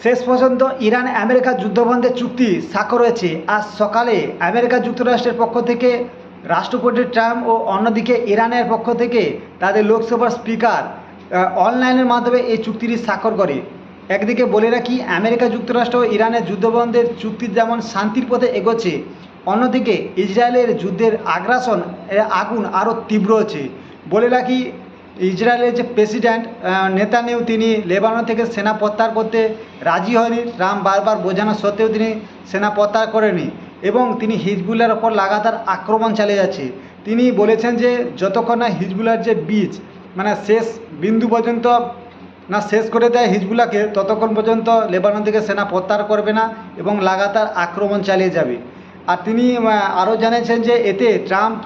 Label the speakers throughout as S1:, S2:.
S1: শেষ পর্যন্ত Iran America যুদ্ধবন্ধের চুক্তি স্বাক্ষর হয়েছে। আজ সকালে আমেরিকা যুক্তরাষ্ট্রের পক্ষ থেকে রাষ্ট্রপতি ট্রাম্প ও অন্যদিকে ইরানের পক্ষ থেকে তাদের লোকসভার স্পিকার অনলাইনের মাধ্যমে এই চুক্তিটি স্বাক্ষর করে। একদিকে বলে রাখি, আমেরিকা যুক্তরাষ্ট্র ও ইরানের যুদ্ধবন্ধের চুক্তি যেমন শান্তির পথে এগোচ্ছে, অন্যদিকে ইসরায়েলের যুদ্ধের আগ্রাসন আগুন আরও তীব্র হচ্ছে। বলে রাখি, ইসরায়েলের যে প্রেসিডেন্ট নেতানিয়াহু, তিনি লেবানন থেকে সেনা প্রত্যাহার করতে রাজি হয়নি। ট্রাম্প বারবার বোঝানো সত্ত্বেও তিনি সেনা প্রত্যাহার করেনি এবং তিনি হিজবুল্লাহর ওপর লাগাতার আক্রমণ চালিয়ে যাচ্ছে। তিনি বলেছেন যে যতক্ষণ না হিজবুল্লাহর যে বীজ মানে শেষ বিন্দু পর্যন্ত না শেষ করে দেয় হিজবুল্লাহকে, ততক্ষণ পর্যন্ত লেবানন থেকে সেনা প্রত্যাহার করবে না এবং লাগাতার আক্রমণ চালিয়ে যাবে। আর তিনি আরও জানিয়েছেন যে এতে ট্রাম্প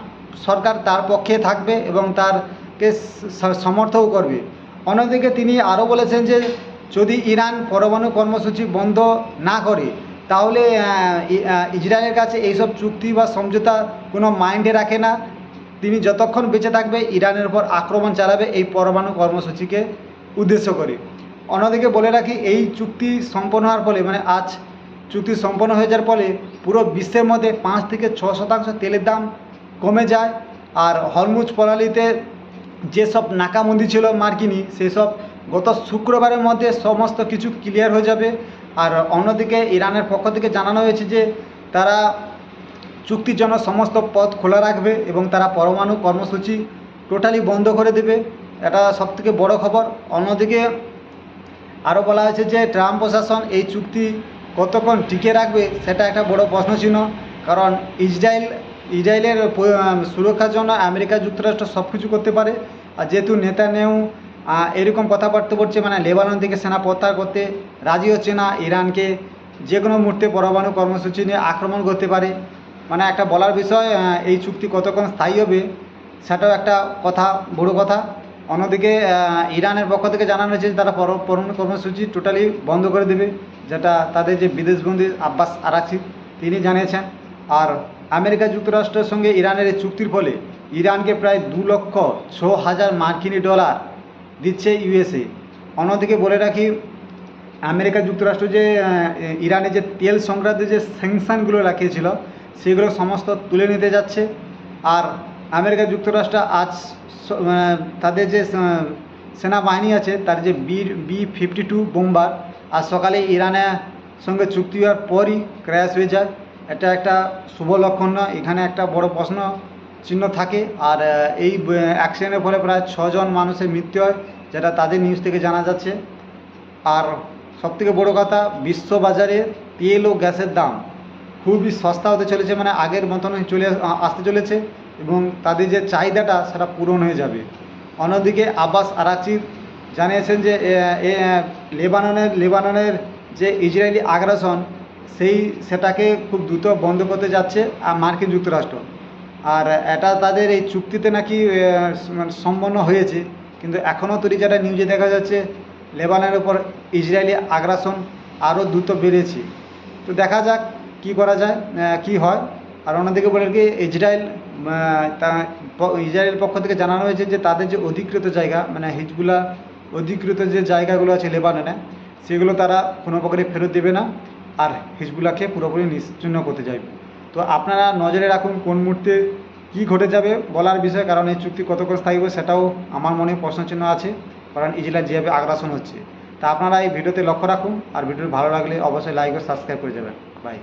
S1: সরকার তার পক্ষে থাকবে এবং তারকে সমর্থনও করবে। অন্যদিকে তিনি আরও বলেছেন যে যদি ইরান পরমাণু কর্মসূচি বন্ধ না করে, তাহলে ইসরায়েলের কাছে এইসব চুক্তি বা সমঝোতা কোনো মাইন্ডে রাখে না। তিনি যতক্ষণ বেঁচে থাকবে ইরানের উপর আক্রমণ চালাবে এই পরমাণু কর্মসূচিকে উদ্দেশ্য করে। অন্যদিকে বলে রাখি, এই চুক্তি সম্পন্ন হওয়ার ফলে আজ চুক্তি সম্পন্ন হয়ে যাওয়ার ফলে পুরো বিশ্বের মধ্যে 5 থেকে 6% তেলের দাম কমে যায়। আর হরমুজ প্রণালীতে যেসব নাকাবন্দি ছিল মার্কিনী, সেসব গত শুক্রবারের মধ্যে সমস্ত কিছু ক্লিয়ার হয়ে যাবে। আর অন্যদিকে ইরানের পক্ষ থেকে জানানো হয়েছে যে তারা চুক্তির জন্য সমস্ত পথ খোলা রাখবে এবং তারা পরমাণু কর্মসূচি টোটালি বন্ধ করে দেবে। এটা সবথেকে বড় খবর। অন্যদিকে আরও বলা হয়েছে যে ট্রাম্প প্রশাসন এই চুক্তি কতক্ষণ টিকে রাখবে সেটা একটা বড় প্রশ্নচিহ্ন। কারণ ইসরায়েলের সুরক্ষার জন্য আমেরিকা যুক্তরাষ্ট্র সব কিছু করতে পারে। আর যেহেতু নেতানিয়াহু এরকম কথাবার্তা বলছে, লেবানন থেকে সেনা প্রত্যাহার করতে রাজি হচ্ছে না, ইরানকে যে কোনো মুহূর্তে পরমাণু কর্মসূচি নিয়ে আক্রমণ করতে পারে, একটা বলার বিষয়। এই চুক্তি কতক্ষণ স্থায়ী হবে সেটাও একটা কথা, বড় কথা। অন্যদিকে ইরানের পক্ষ থেকে জানানো হয়েছে যে তারা পরমাণু কর্মসূচি টোটালি বন্ধ করে দেবে, যেটা তাদের যে বিদেশবন্দি আব্বাস আরাকচি তিনি জানিয়েছেন। আর আমেরিকা যুক্তরাষ্ট্রের সঙ্গে ইরানের এই চুক্তির ফলে ইরানকে প্রায় 2,06,000 মার্কিনী ডলার দিচ্ছে ইউএসএ। অন্যদিকে বলে রাখি, আমেরিকা যুক্তরাষ্ট্র যে ইরানে যে তেল সংক্রান্ত যে স্যাংশনগুলো রাখিয়েছিল সেগুলো সমস্ত তুলে নিতে যাচ্ছে। আর আমেরিকা যুক্তরাষ্ট্র আজ তাদের যে সেনাবাহিনী আছে তার যে B-52 বোম্বার আজ সকালে ইরানের সঙ্গে চুক্তি হওয়ার পরই ক্র্যাশ হয়ে যায়। এটা একটা শুভ লক্ষণ নয়, এখানে একটা বড় প্রশ্ন চিহ্ন থাকে। আর এই অ্যাক্সিডেন্টের ফলে প্রায় 6 জন মানুষের মৃত্যু হয়, যেটা তাদের নিউজ থেকে জানা যাচ্ছে। আর সবথেকে বড় কথা, বিশ্ববাজারে তেল ও গ্যাসের দাম খুবই সস্তা হতে চলেছে, আগের মতন আসতে চলেছে এবং তাদের যে চাহিদাটা সেটা পূরণ হয়ে যাবে। অন্যদিকে আব্বাস আরাকচি জানিয়েছেন যে লেবাননের যে ইসরায়েলি আগ্রাসন সেটাকে খুব দ্রুত বন্ধ করতে যাচ্ছে মার্কিন যুক্তরাষ্ট্র। আর এটা তাদের এই চুক্তিতে নাকি সম্পন্ন হয়েছে, কিন্তু এখনও তৈরি যেটা নিউজে দেখা যাচ্ছে লেবাননের উপর ইসরায়েলি আগ্রাসন আরও দ্রুত বেড়েছে। তো দেখা যাক কি করা যায়, কি হয়। আর অন্যদিকে বলে কি, ইসরায়েলের পক্ষ থেকে জানানো হয়েছে যে তাদের যে অধিকৃত জায়গা হিজবুল্লাহ অধিকৃত যে জায়গাগুলো আছে লেবাননে, সেগুলো তারা কোনো প্রকারে ফেরত দেবে না আর হিজবুল্লাহকে পুরোপুরি নিশ্চিহ্ন করতে চাইবে। তো আপনারা নজরে রাখুন কোন মুহূর্তে কী ঘটে যাবে বলার বিষয়, কারণ এই চুক্তি কতক্ষণ স্থায়ী হবে সেটাও আমার মনে প্রশ্নচিহ্ন আছে, কারণ ইসরায়েল যেভাবে আগ্রাসন হচ্ছে। তা আপনারা এই ভিডিওতে লক্ষ্য রাখুন। আর ভিডিও ভালো লাগলে অবশ্যই লাইক ও সাবস্ক্রাইব করে যাবেন। বাই।